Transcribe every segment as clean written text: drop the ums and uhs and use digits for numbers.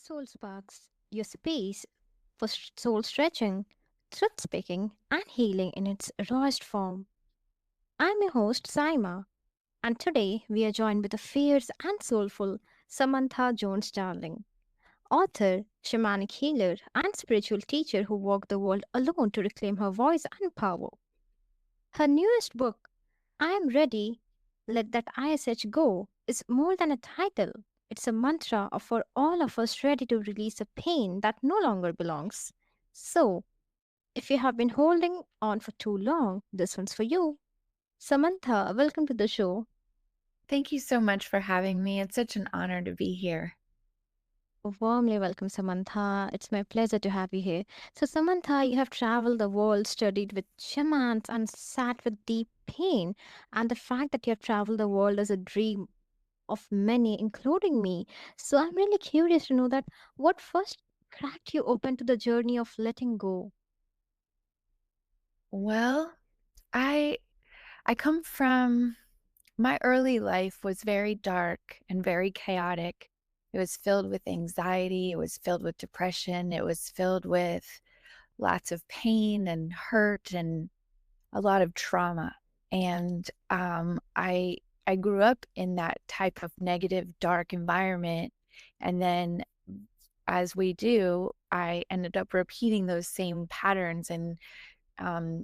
Soul Sparks, your space for soul stretching, truth speaking, and healing in its rawest form. I'm your host, Saima, and today we are joined with the fierce and soulful Samantha Jones Darling, author, shamanic healer, and spiritual teacher who walked the world alone to reclaim her voice and power. Her newest book, I Am Ready, Let That ISH Go, is more than a title. It's a mantra for all of us ready to release a pain that no longer belongs. So, if you have been holding on for too long, this one's for you. Samantha, welcome to the show. Thank you so much for having me. It's such an honor to be here. Warmly welcome, Samantha. It's my pleasure to have you here. So, Samantha, you have traveled the world, studied with shamans, and sat with deep pain. And the fact that you have traveled the world is a dream of many, including me. So I'm really curious to know that what first cracked you open to the journey of letting go? Well, I I come from my early life was very dark and very chaotic. It was filled with anxiety, it was filled with depression, it was filled with lots of pain and hurt and a lot of trauma. And I grew up in that type of negative, dark environment. And then as we do, I ended up repeating those same patterns and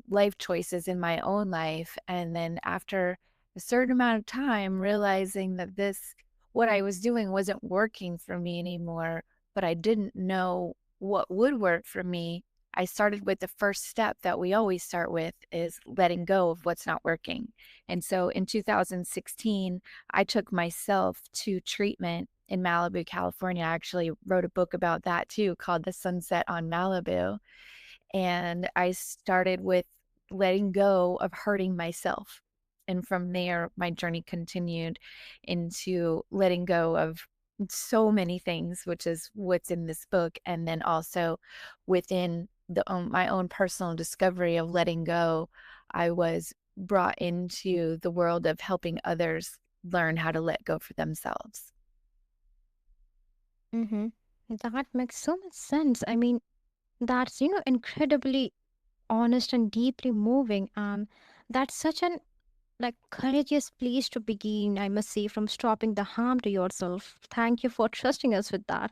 life choices in my own life. And then after a certain amount of time, realizing that what I was doing wasn't working for me anymore, but I didn't know what would work for me. I started with the first step that we always start with is letting go of what's not working. And so in 2016, I took myself to treatment in Malibu, California. I actually wrote a book about that too called The Sunset on Malibu, and I started with letting go of hurting myself. And from there, my journey continued into letting go of so many things, which is what's in this book. And then also within my own personal discovery of letting go, I was brought into the world of helping others learn how to let go for themselves. Mm-hmm. That makes so much sense. I mean, that's, incredibly honest and deeply moving. And that's such an courageous place to begin, I must say, from stopping the harm to yourself. Thank you for trusting us with that.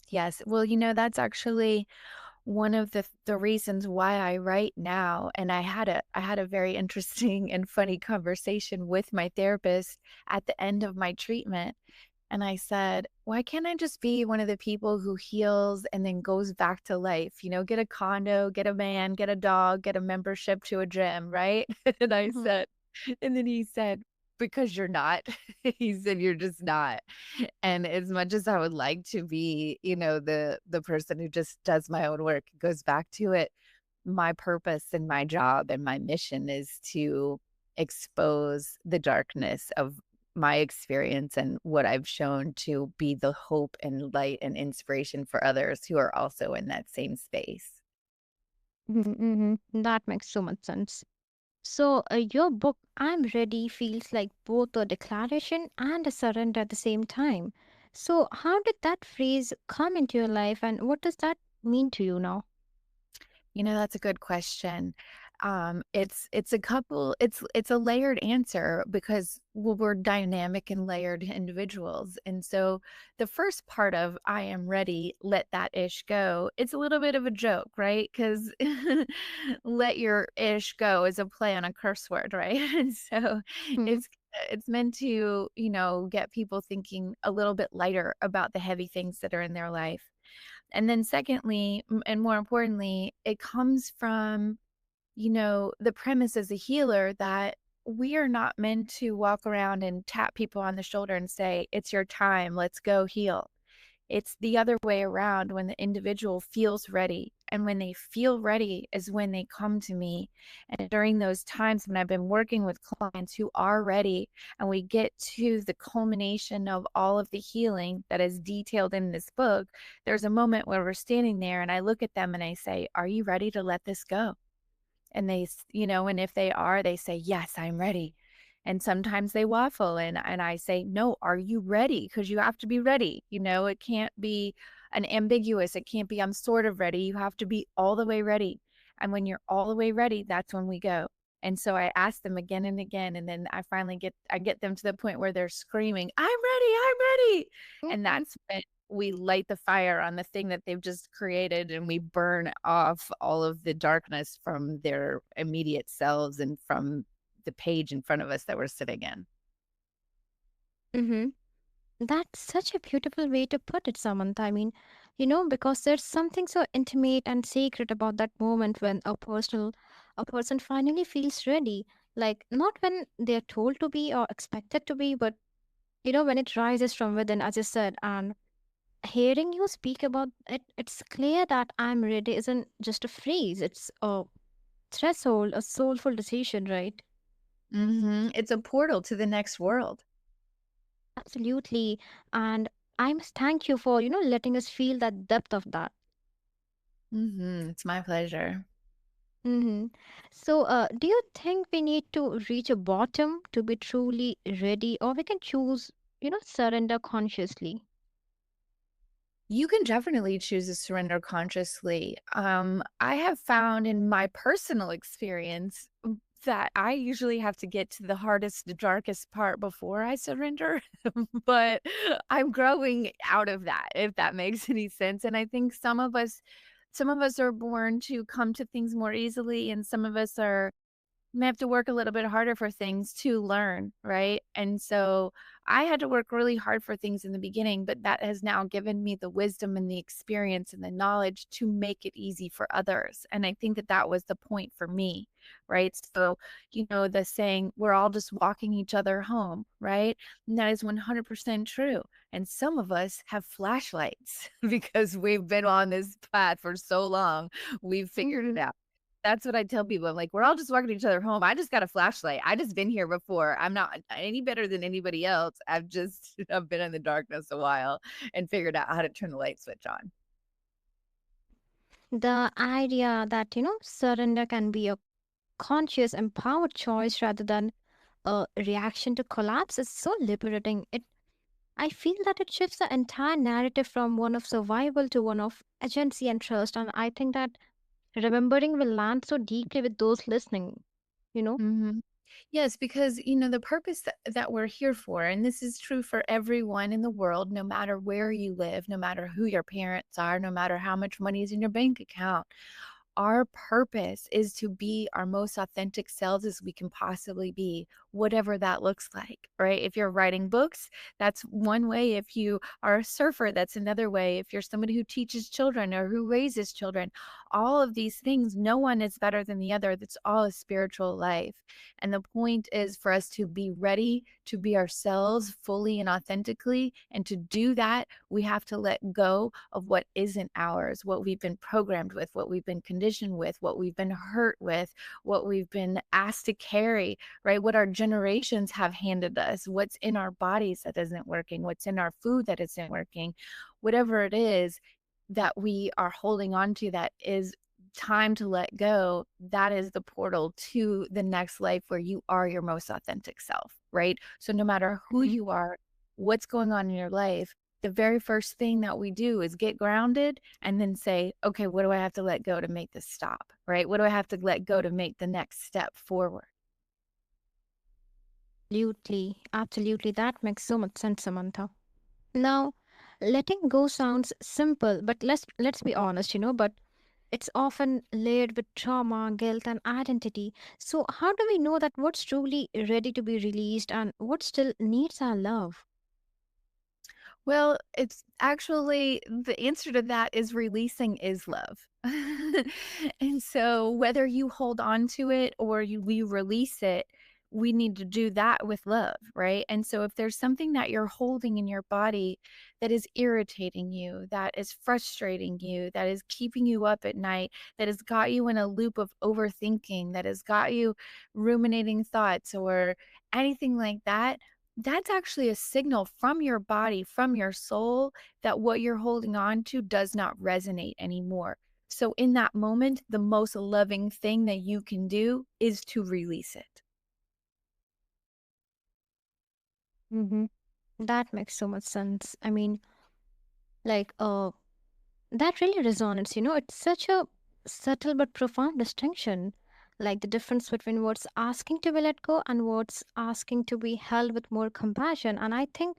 Yes. Well, that's actually one of the reasons why I write now. And I had a very interesting and funny conversation with my therapist at the end of my treatment. And I said, why can't I just be one of the people who heals and then goes back to life? Get a condo, get a man, get a dog, get a membership to a gym, right? And I Mhm. said, and then he said, because you're not. He said, you're just not. And as much as I would like to be, the person who just does my own work, goes back to it, my purpose and my job and my mission is to expose the darkness of my experience and what I've shown to be the hope and light and inspiration for others who are also in that same space. That makes so much sense. So, your book, I'm Ready, feels like both a declaration and a surrender at the same time. So, how did that phrase come into your life and what does that mean to you now? That's a good question. It's a layered answer because we're dynamic and layered individuals. And so the first part of I am ready, let that ish go, it's a little bit of a joke, right? Because let your ish go is a play on a curse word, right? And so Hmm. it's it's meant to, get people thinking a little bit lighter about the heavy things that are in their life. And then secondly, and more importantly, it comes from, the premise as a healer that we are not meant to walk around and tap people on the shoulder and say, it's your time, let's go heal. It's the other way around when the individual feels ready. And when they feel ready is when they come to me. And during those times when I've been working with clients who are ready and we get to the culmination of all of the healing that is detailed in this book, there's a moment where we're standing there and I look at them and I say, are you ready to let this go? And and if they are, they say, yes, I'm ready. And sometimes they waffle and I say, "No, are you ready? Because you have to be ready." It can't be an ambiguous, it can't be, "I'm sort of ready." You have to be all the way ready. And when you're all the way ready, that's when we go. And so I ask them again and again, and then I get them to the point where they're screaming, "I'm ready, I'm ready." And Mhm. that's when we light the fire on the thing that they've just created, and we burn off all of the darkness from their immediate selves and from the page in front of us that we're sitting in. Mm-hmm. That's such a beautiful way to put it, Samantha. I mean, because there's something so intimate and sacred about that moment when a person finally feels ready. Like, not when they're told to be or expected to be, but, when it rises from within, as you said. And hearing you speak about it, it's clear that I'm ready isn't just a phrase, it's a threshold, a soulful decision, right? It's a portal to the next world. Absolutely. And I must thank you for, letting us feel that depth of that. It's my pleasure. Mm-hmm. So, do you think we need to reach a bottom to be truly ready, or we can choose, surrender consciously? You can definitely choose to surrender consciously. I have found in my personal experience that I usually have to get to the hardest, darkest part before I surrender. But I'm growing out of that, if that makes any sense. And I think some of us are born to come to things more easily, and some of us are may have to work a little bit harder for things to learn, right? And so I had to work really hard for things in the beginning, but that has now given me the wisdom and the experience and the knowledge to make it easy for others. And I think that that was the point for me, right? So, the saying, we're all just walking each other home, right? And that is 100% true. And some of us have flashlights because we've been on this path for so long, we've figured it Mm-hmm. out. That's what I tell people. I'm like, "We're all just walking each other home. I just got a flashlight. I just been here before. I'm not any better than anybody else. I've just I've been in the darkness a while and figured out how to turn the light switch on." The idea that, surrender can be a conscious, empowered choice rather than a reaction to collapse is so liberating. I feel that it shifts the entire narrative from one of survival to one of agency and trust. And I think that remembering will land so deeply with those listening, you know? Mhm. Yes, because, the purpose that we're here for, and this is true for everyone in the world, no matter where you live, no matter who your parents are, no matter how much money is in your bank account. Our purpose is to be our most authentic selves as we can possibly be, whatever that looks like, right? If you're writing books, that's one way. If you are a surfer, that's another way. If you're somebody who teaches children or who raises children, all of these things, no one is better than the other. That's all a spiritual life. And the point is for us to be ready to be ourselves fully and authentically. And to do that, we have to let go of what isn't ours, what we've been programmed with, what we've been conditioned with, what we've been hurt with, what we've been asked to carry, right? What our generations have handed us, what's in our bodies that isn't working, what's in our food that isn't working, whatever it is that we are holding on to that is time to let go. That is the portal to the next life where you are your most authentic self, right? So no matter who Mhm. you are, what's going on in your life, the very first thing that we do is get grounded and then say, okay, what do I have to let go to make this stop? Right? What do I have to let go to make the next step forward? Absolutely. Absolutely. That makes so much sense, Samantha. Now, letting go sounds simple, but let's be honest, but it's often layered with trauma, guilt, and identity. So, how do we know that what's truly ready to be released and what still needs our love? Well, it's actually the answer to that is releasing is love. And so whether you hold on to it or you release it, we need to do that with love, right? And so if there's something that you're holding in your body that is irritating you, that is frustrating you, that is keeping you up at night, that has got you in a loop of overthinking, that has got you ruminating thoughts or anything like that, that's actually a signal from your body, from your soul, that what you're holding on to does not resonate anymore. So, in that moment, the most loving thing that you can do is to release it. Mm-hmm. That makes so much sense. I mean, like, that really resonates. It's such a subtle but profound distinction. Like the difference between what's asking to be let go and what's asking to be held with more compassion. And I think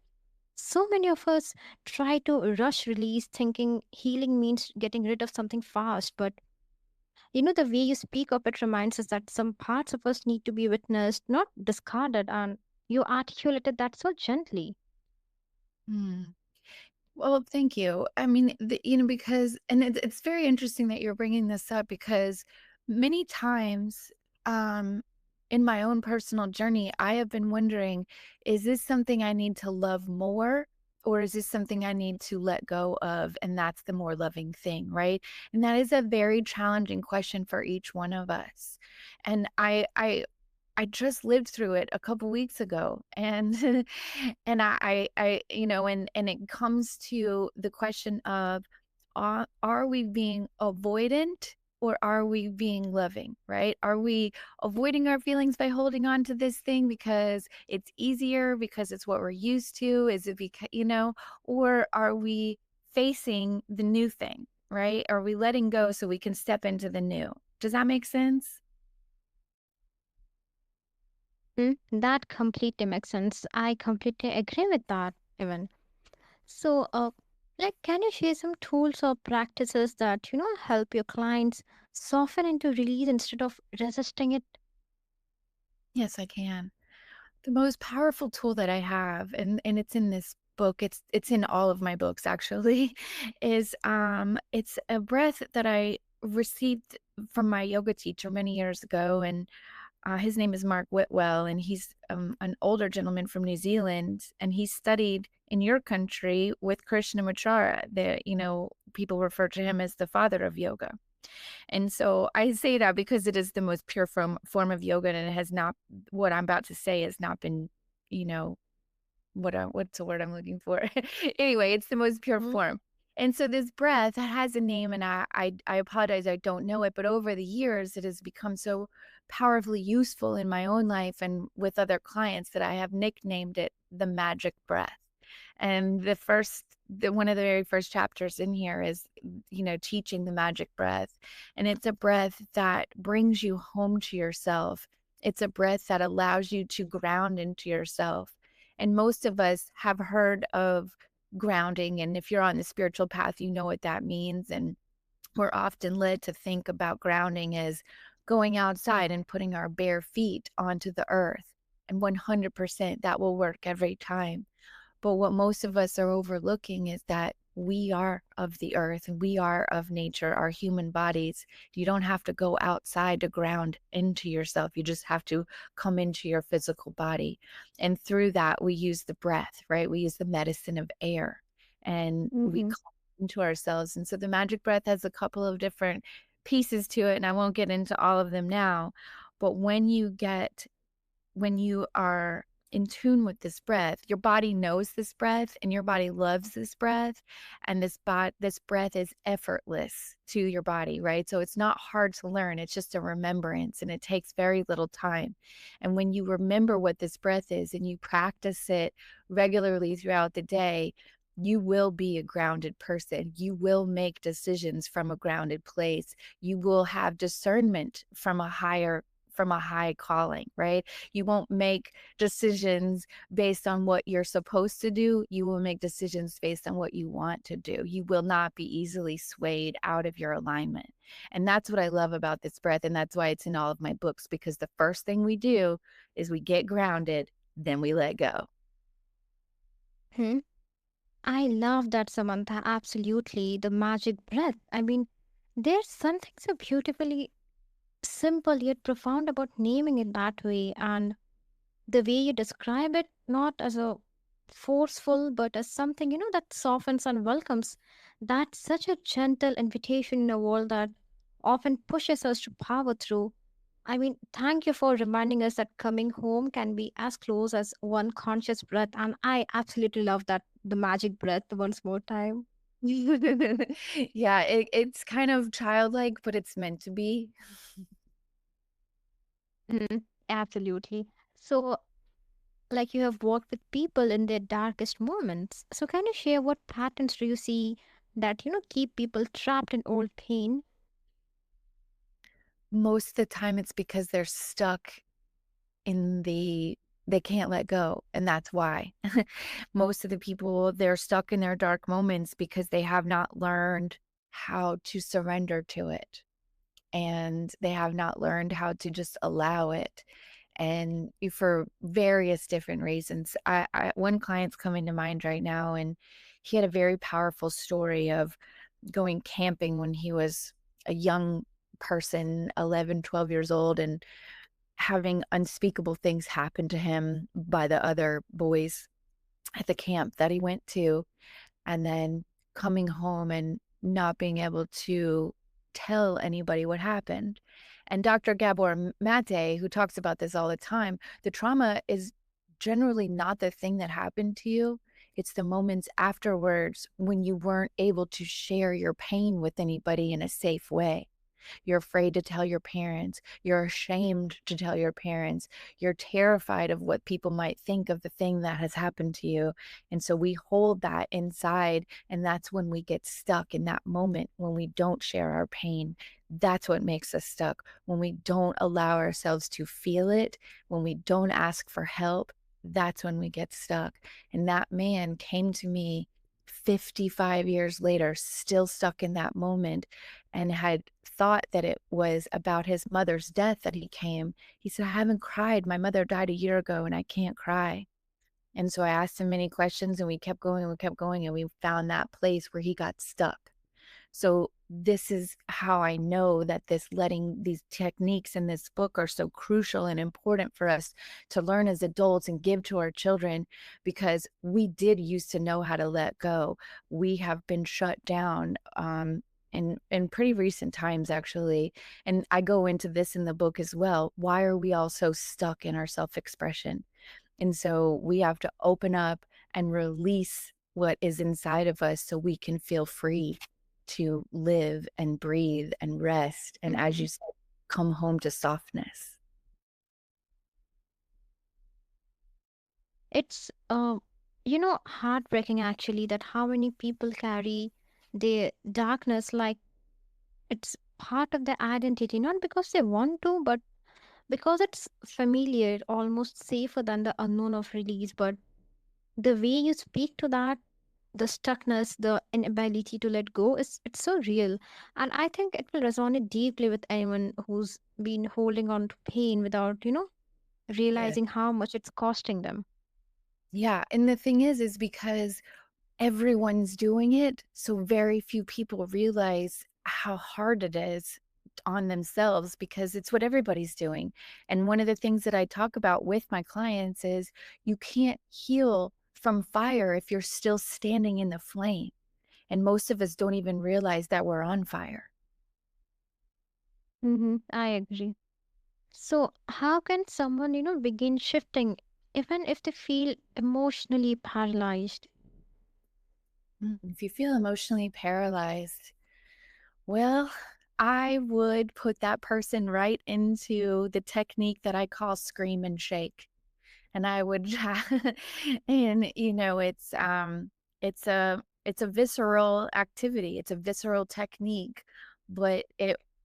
so many of us try to rush release thinking healing means getting rid of something fast. But the way you speak of it reminds us that some parts of us need to be witnessed, not discarded. And you articulated that so gently. Mm. Well, thank you. I mean, because and it's very interesting that you're bringing this up because many times, um, in my own personal journey, I have been wondering, is this something I need to love more, or is this something I need to let go of? And that's the more loving thing, right? And that is a very challenging question for each one of us. And I just lived through it a couple weeks ago, and and and it comes to the question of, are we being avoidant or are we being loving, right? Are we avoiding our feelings by holding on to this thing because it's easier, because it's what we're used to? Is it because, or are we facing the new thing, right? Are we letting go so we can step into the new? Does that make sense? That completely makes sense. I completely agree with that, even. So, can you share some tools or practices that, help your clients soften into release instead of resisting it? Yes, I can. The most powerful tool that I have, and it's in this book, it's in all of my books actually, is, it's a breath that I received from my yoga teacher many years ago, and, his name is Mark Whitwell, and he's, an older gentleman from New Zealand, and he studied in your country with Krishnamacharya. People refer to him as the father of yoga. And so I say that because it is the most pure form of yoga, and it has not, what I'm about to say has not been, you know, what's the word I'm looking for? Anyway, it's the most pure Mhm. form. And so this breath has a name, and I apologize, I don't know it, but over the years it has become so powerfully useful in my own life and with other clients that I have nicknamed it the magic breath. And one of the very first chapters in here is, teaching the magic breath. And it's a breath that brings you home to yourself. It's a breath that allows you to ground into yourself. And most of us have heard of grounding. And if you're on the spiritual path, you know what that means. And we're often led to think about grounding as going outside and putting our bare feet onto the earth. And 100% that will work every time. But what most of us are overlooking is that we are of the earth and we are of nature, our human bodies. You don't have to go outside to ground into yourself. You just have to come into your physical body. And through that, we use the breath, right? We use the medicine of air and we Mm-hmm. come into ourselves. And so the magic breath has a couple of different pieces to it. And I won't get into all of them now. But when you are in tune with this breath, your body knows this breath and your body loves this breath. And this breath is effortless to your body, right? So it's not hard to learn. It's just a remembrance and it takes very little time. And when you remember what this breath is and you practice it regularly throughout the day, you will be a grounded person. You will make decisions from a grounded place. You will have discernment from a high calling, right? You won't make decisions based on what you're supposed to do. You will make decisions based on what you want to do. You will not be easily swayed out of your alignment. And that's what I love about this breath. And that's why it's in all of my books, because the first thing we do is we get grounded, then we let go. Hmm. I love that, Samantha. Absolutely. The magic breath. I mean, there's something so beautifully simple yet profound about naming it that way. And the way you describe it, not as a forceful, but as something, that softens and welcomes. That's such a gentle invitation in a world that often pushes us to power through. I mean, thank you for reminding us that coming home can be as close as one conscious breath. And I absolutely love that, the magic breath, once more time. Yeah, it's kind of childlike, but it's meant to be. Mhm. Absolutely. So, like you have worked with people in their darkest moments. So can you share what patterns do you see that, keep people trapped in old pain? Most of the time, it's because they're stuck in they can't let go, and that's why. Most of the people, they're stuck in their dark moments because they have not learned how to surrender to it, and they have not learned how to just allow it, and for various different reasons. One client's coming to mind right now, and he had a very powerful story of going camping when he was a young person, 11, 12 years old, and having unspeakable things happen to him by the other boys at the camp that he went to, and then coming home and not being able to tell anybody what happened. And Dr. Gabor Mate, who talks about this all the time, the trauma is generally not the thing that happened to you. It's the moments afterwards when you weren't able to share your pain with anybody in a safe way. You're afraid to tell your parents. You're ashamed to tell your parents. You're terrified of what people might think of the thing that has happened to you. And so we hold that inside. And that's when we get stuck in that moment when we don't share our pain. That's what makes us stuck. When we don't allow ourselves to feel it, when we don't ask for help, that's when we get stuck. And that man came to me 55 years later, still stuck in that moment, and had thought that it was about his mother's death that he came. He said, "I haven't cried. My mother died a year ago and I can't cry." And so I asked him many questions, and we kept going and we kept going, and we found that place where he got stuck. So this is how I know that this letting these techniques in this book are so crucial and important for us to learn as adults and give to our children, because we did used to know how to let go. We have been shut down in pretty recent times, actually. And I go into this in the book as well. Why are we all so stuck in our self-expression? And so we have to open up and release what is inside of us so we can feel free to live and breathe and rest. And as Mhm. you said, come home to softness. It's heartbreaking actually that how many people carry their darkness like it's part of their identity, not because they want to, but because it's familiar, almost safer than the unknown of release. But the way you speak to that, the stuckness, the inability to let go, is it's so real. And I think it will resonate deeply with anyone who's been holding on to pain without, Yeah. realizing how much it's costing them. Yeah. And the thing is because everyone's doing it, so very few people realize how hard it is on themselves because it's what everybody's doing. And one of the things that I talk about with my clients is you can't heal from fire if you're still standing in the flame. And most of us don't even realize that we're on fire. I agree. So, how can someone, begin shifting even if they feel emotionally paralyzed? If you feel emotionally paralyzed, well, I would put that person right into the technique that I call scream and shake. And I would and, it's a visceral activity, it's a visceral technique, but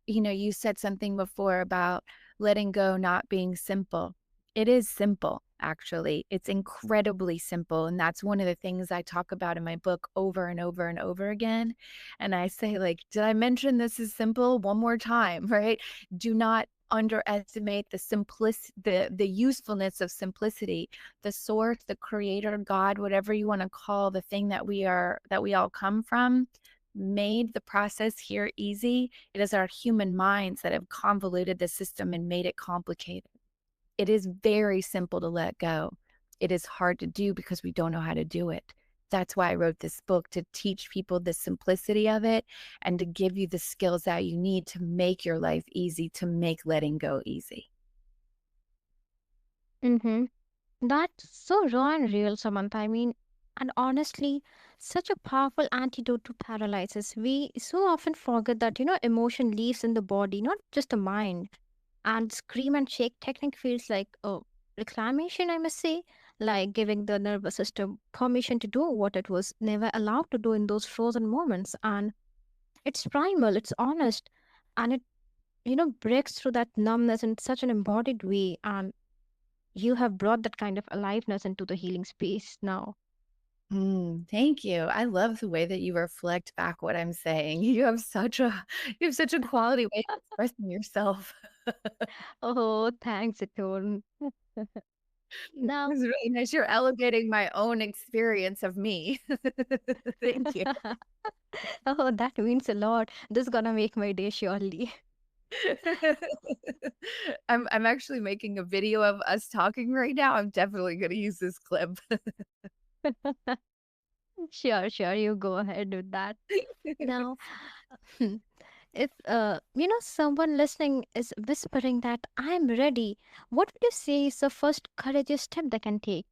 you said something before about letting go not being simple. It is simple, actually. It's incredibly simple, and that's one of the things I talk about in my book over and over and over again, and I say, like, "Did I mention this is simple? One more time," right? Do not underestimate the usefulness of simplicity. The source, the creator, God, whatever you want to call the thing that we all come from, made the process here easy. It is our human minds that have convoluted the system and made it complicated. It is very simple to let go. It is hard to do because we don't know how to do it. That's why I wrote this book, to teach people the simplicity of it and to give you the skills that you need to make your life easy, to make letting go easy. Mm-hmm. That's so raw and real, Samantha. I mean, and honestly, such a powerful antidote to paralysis. We so often forget that, emotion lives in the body, not just the mind. And scream and shake technique feels like a reclamation, I must say. like giving the nervous system permission to do what it was never allowed to do in those frozen moments. And it's primal, it's honest, and it, breaks through that numbness in such an embodied way. And you have brought that kind of aliveness into the healing space now. Thank you. I love the way that you reflect back what I'm saying. You have such a quality way of expressing yourself. Oh, thanks, Atone. Now, It's really nice. You're elevating my own experience of me. Thank you. oh, that means a lot. This is gonna make my day surely. I'm actually making a video of us talking right now. I'm definitely gonna use this clip. Sure, sure, you go ahead with that. Now, if someone listening is whispering that I'm ready, what would you say is the first courageous step they can take?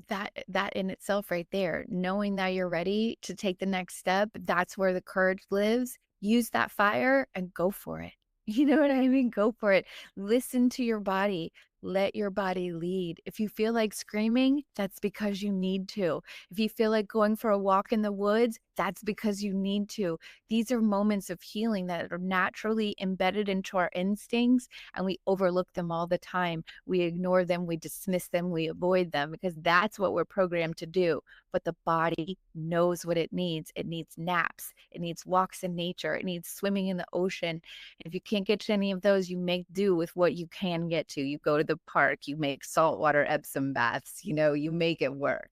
That in itself right there, knowing that you're ready to take the next step, that's where the courage lives. Use that fire and go for it. You know what I mean? Go for it. Listen to your body. Let your body lead. If you feel like screaming, that's because you need to. If you feel like going for a walk in the woods, that's because you need to. These are moments of healing that are naturally embedded into our instincts, and we overlook them all the time. We ignore them, we dismiss them, we avoid them because that's what we're programmed to do. But the body knows what it needs. It needs naps, it needs walks in nature, it needs swimming in the ocean. If you can't get to any of those, you make do with what you can get to. You go to the park, you make saltwater Epsom baths, you make it work.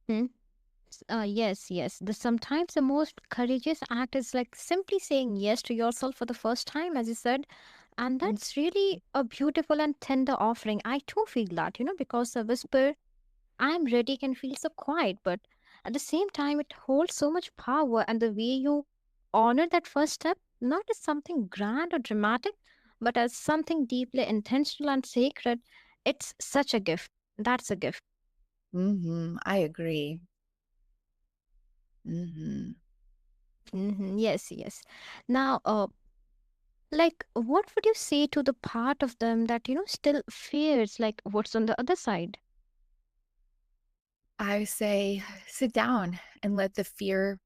Hmm? Yes, yes. Sometimes the most courageous act is like simply saying yes to yourself for the first time, as you said. And Mm. that's really a beautiful and tender offering. I too feel that, because the whisper, I'm ready, can feel so quiet, but at the same time, it holds so much power. And the way you honor that first step, not as something grand or dramatic, but as something deeply intentional and sacred, it's such a gift. That's a gift. I agree. Mhm. Yes, yes. Now, like, what would you say to the part of them that, still fears, like, what's on the other side? I say sit down and let the fear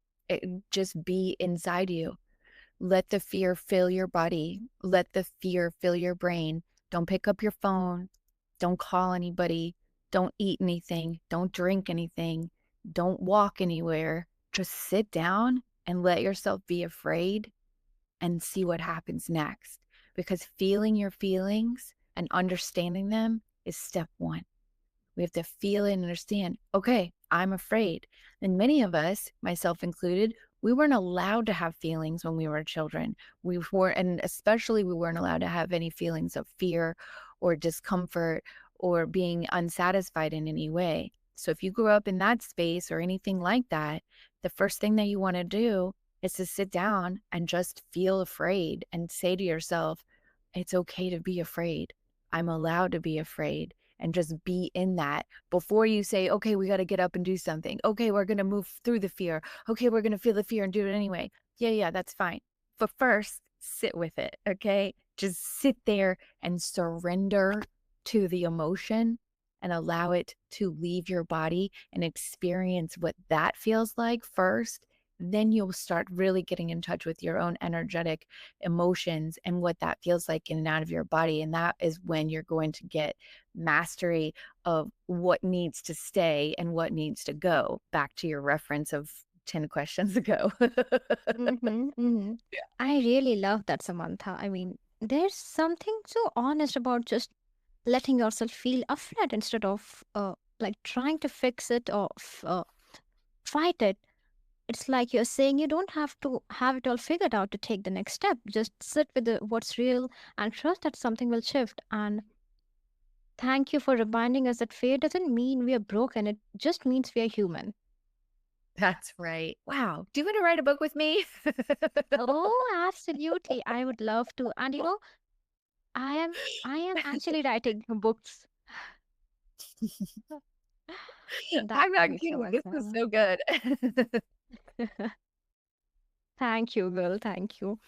just be inside you. Let the fear fill your body. Let the fear fill your brain. Don't pick up your phone. Don't call anybody. Don't eat anything. Don't drink anything. Don't walk anywhere. Just sit down and let yourself be afraid and see what happens next. Because feeling your feelings and understanding them is step one. We have to feel and understand, okay, I'm afraid. And many of us, myself included, we weren't allowed to have feelings when we were children. We were, and especially we weren't allowed to have any feelings of fear or discomfort or being unsatisfied in any way. So if you grew up in that space or anything like that, the first thing that you want to do is to sit down and just feel afraid and say to yourself, it's okay to be afraid. I'm allowed to be afraid and just be in that before you say, okay, we got to get up and do something. Okay, we're going to move through the fear. Okay, we're going to feel the fear and do it anyway. Yeah, yeah, that's fine. But first, sit with it. Okay. Just sit there and surrender to the emotion and allow it to leave your body and experience what that feels like first. Then you'll start really getting in touch with your own energetic emotions and what that feels like in and out of your body. And that is when you're going to get mastery of what needs to stay and what needs to go, back to your reference of 10 questions ago. Mm-hmm, mm-hmm. I really love that, Samantha. I mean, there's something so honest about just letting yourself feel afraid instead of like trying to fix it or fight it. It's like you're saying you don't have to have it all figured out to take the next step. Just sit with what's real and trust that something will shift. And thank you for reminding us that fear doesn't mean we are broken, it just means we are human. That's right. Wow. Do you want to write a book with me? Oh, absolutely. I would love to. And I am I am actually writing books. That I'm not makes so kidding. much This is sense. so good. Thank you, girl. Thank you.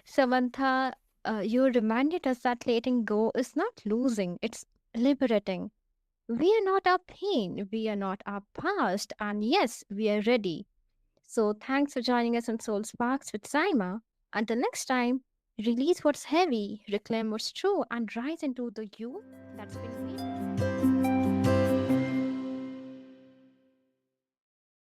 Samantha, you reminded us that letting go is not losing, it's liberating. We are not our pain, we are not our past, and yes, we are ready. So, thanks for joining us on Soul Sparks with Saima. Until next time, release what's heavy, reclaim what's true, and rise into the you that's been waiting.